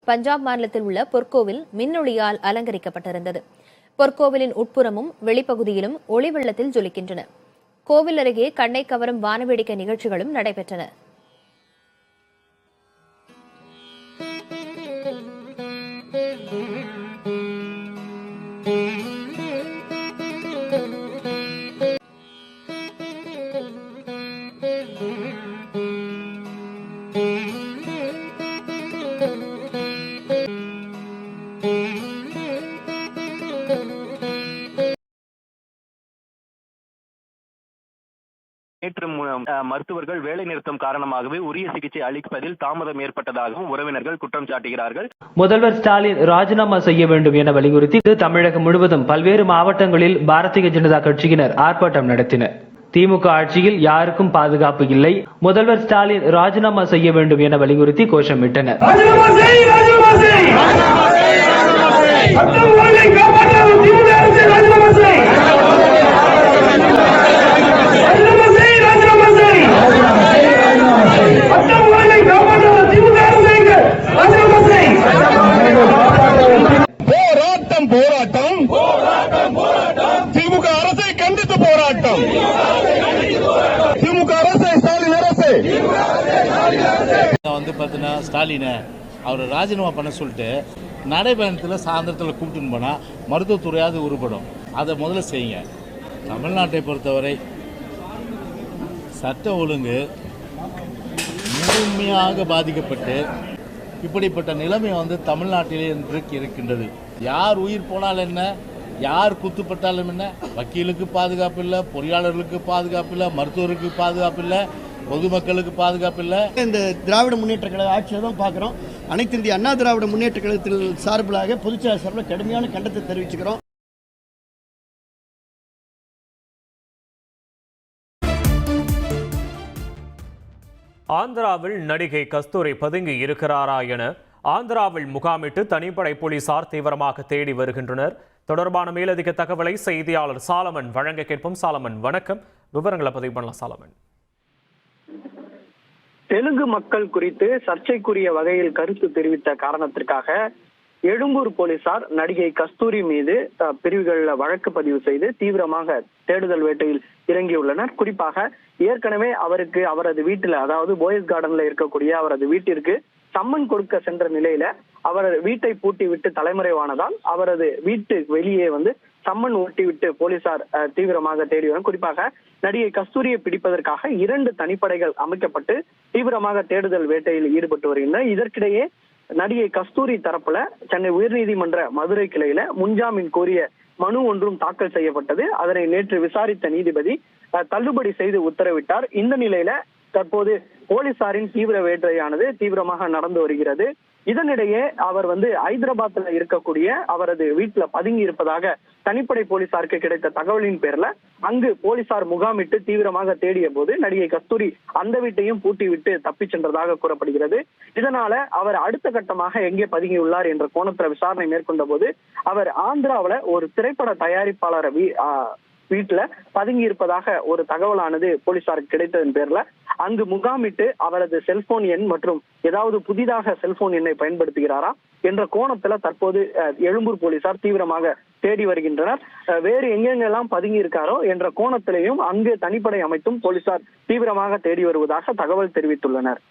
பஞ்சாப் மாநிலத்தில் உள்ள பொற்கோவில் மின்னொளியால் அலங்கரிக்கப்பட்டிருந்தது. பொற்கோவிலின் உட்புறமும் வெளிப்பகுதியிலும் ஒளி வெள்ளத்தில் ஜொலிக்கின்றன. கோவில் அருகே கண்ணை கவரும் வானவேடிக்கை நிகழ்ச்சிகளும் நடைபெற்றன. நேற்று மருத்துவர்கள் வேலை நிறுத்தம் காரணமாகவே உரிய சிகிச்சை அளிப்பதில் தாமதம் ஏற்பட்டதாகவும் உறவினர்கள் குற்றம் சாட்டுகிறார்கள். முதல்வர் ஸ்டாலின் ராஜினாமா செய்ய வேண்டும் என வலியுறுத்தி தமிழகம் முழுவதும் பல்வேறு மாவட்டங்களில் பாரதிய ஜனதா கட்சியினர் ஆர்ப்பாட்டம் நடத்தினர். திமுக ஆட்சியில் யாருக்கும் பாதுகாப்பு இல்லை, முதல்வர் ஸ்டாலின் ராஜினாமா செய்ய வேண்டும் என வலியுறுத்தி கோஷமிட்டனர். திமுக அரசை கண்டித்து போராட்டம். திமுக அரசை ஸ்டாலின் அரசு பார்த்தீங்கன்னா ஸ்டாலினை அவர் ராஜினாமா பண்ண சொல்லிட்டு நடைபயணத்தில் சாயந்தரத்தில் கூப்பிட்டுன்னு போனால் மருத்துவத்துறையாவது உருப்படும். அதை முதல்ல செய்யுங்க. தமிழ்நாட்டை பொறுத்தவரை சட்ட ஒழுங்கு முழுமையாக பாதிக்கப்பட்டு இப்படிப்பட்ட நிலைமை தமிழ்நாட்டிலே இன்றைக்கு இருக்கின்றது. யார் உயிர் போனால் என்ன, யார் குத்துப்பட்டாலும் என்ன, வக்கீலுக்கு பாதுகாப்பு இல்லை, பொறியாளர்களுக்கு பாதுகாப்பு இல்லை, மருத்துவருக்கு பாதுகாப்பு இல்லை, பொதுமக்களுக்கு பாதுகாப்பு இல்லை. இந்த திராவிட முன்னேற்ற கழக ஆட்சியை தான் பார்க்குறோம். அனைத்து இந்திய அண்ணா திராவிட முன்னேற்ற கழகத்தில் சார்பிலாக பொதுச்செயலாளர் சார்பில் கடுமையான கண்டனத்தை தெரிவிச்சுக்கிறோம். ஆந்திராவில் நடிகை கஸ்தூரி பதுங்கி இருக்கிறாரா என ஆந்திராவில் முகாமிட்டு தனிப்படை போலீசார் தீவிரமாக தேடி வருகின்றனர். தொடர்பான மேலதிக தகவலை செய்தியாளர் சாலமன் வழங்க கேட்போம். சாலமன், வணக்கம். விவரங்களை பதிவு பண்ணலாம். சாலமன், தெலுங்கு மக்கள் குறித்து சர்ச்சைக்குரிய வகையில் கருத்து தெரிவித்த காரணத்திற்காக எழும்பூர் போலீசார் நடிகை கஸ்தூரி மீது பிரிவுகளில் வழக்கு பதிவு செய்து தீவிரமாக தேடுதல் வேட்டையில் இறங்கியுள்ளனர். குறிப்பாக ஏற்கனவே அவருக்கு அவரது வீட்டில், அதாவது போயஸ் கார்டன்ல இருக்கக்கூடிய அவரது வீட்டிற்கு சம்மன் கொடுக்க சென்ற நிலையில அவர் வீட்டை பூட்டி விட்டு தலைமறைவானதால் அவரது வீட்டு வெளியே சம்மன் ஒட்டி விட்டு போலீசார் தீவிரமாக தேடி வரும். குறிப்பாக நடிகை கஸ்தூரியை பிடிப்பதற்காக 2 தனிப்படைகள் அமைக்கப்பட்டு தீவிரமாக தேடுதல் வேட்டையில் ஈடுபட்டு வருகின்றனர். இதற்கிடையே நடிகை கஸ்தூரி தரப்புல சென்னை உயர்நீதிமன்ற மதுரை கிளையில முன்ஜாமீன் கோரிய மனு ஒன்றும் தாக்கல் செய்யப்பட்டது. அதனை நேற்று விசாரித்த நீதிபதி தள்ளுபடி செய்து உத்தரவிட்டார். இந்த நிலையில தற்போது போலீசாரின் தீவிர வேட்டையானது தீவிரமாக நடந்து வருகிறது. இதனிடையே அவர் ஹைதராபாத்ல இருக்கக்கூடிய அவரது வீட்டுல பதுங்கி இருப்பதாக தனிப்படை போலீசாருக்கு கிடைத்த தகவலின் பேர்ல அங்கு போலீசார் முகாமிட்டு தீவிரமாக தேடிய போது நடிகை கஸ்தூரி அந்த வீட்டையும் பூட்டி விட்டு தப்பி சென்றதாக கூறப்படுகிறது. இதனால அவர் அடுத்த கட்டமாக எங்கே பதுங்கியுள்ளார் என்ற கோணத்துல விசாரணை மேற்கொண்ட போது அவர் ஆந்திராவில ஒரு திரைப்பட தயாரிப்பாளர் வீட்டுல பதுங்கி இருப்பதாக ஒரு தகவலானது போலீசாருக்கு கிடைத்ததன் பேர்ல அங்கு முகாமிட்டு அவரது செல்போன் எண் மற்றும் ஏதாவது புதிதாக செல்போன் எண்ணை பயன்படுத்துகிறாரா என்ற கோணத்துல தற்போது எழும்பூர் போலீசார் தீவிரமாக தேடி வருகின்றனர். வேறு எங்கெங்கெல்லாம் பதுங்கி இருக்காரோ என்ற கோணத்திலையும் அங்கு தனிப்படை அமைத்தும் போலீசார் தீவிரமாக தேடி வருவதாக தகவல் தெரிவித்துள்ளனர்.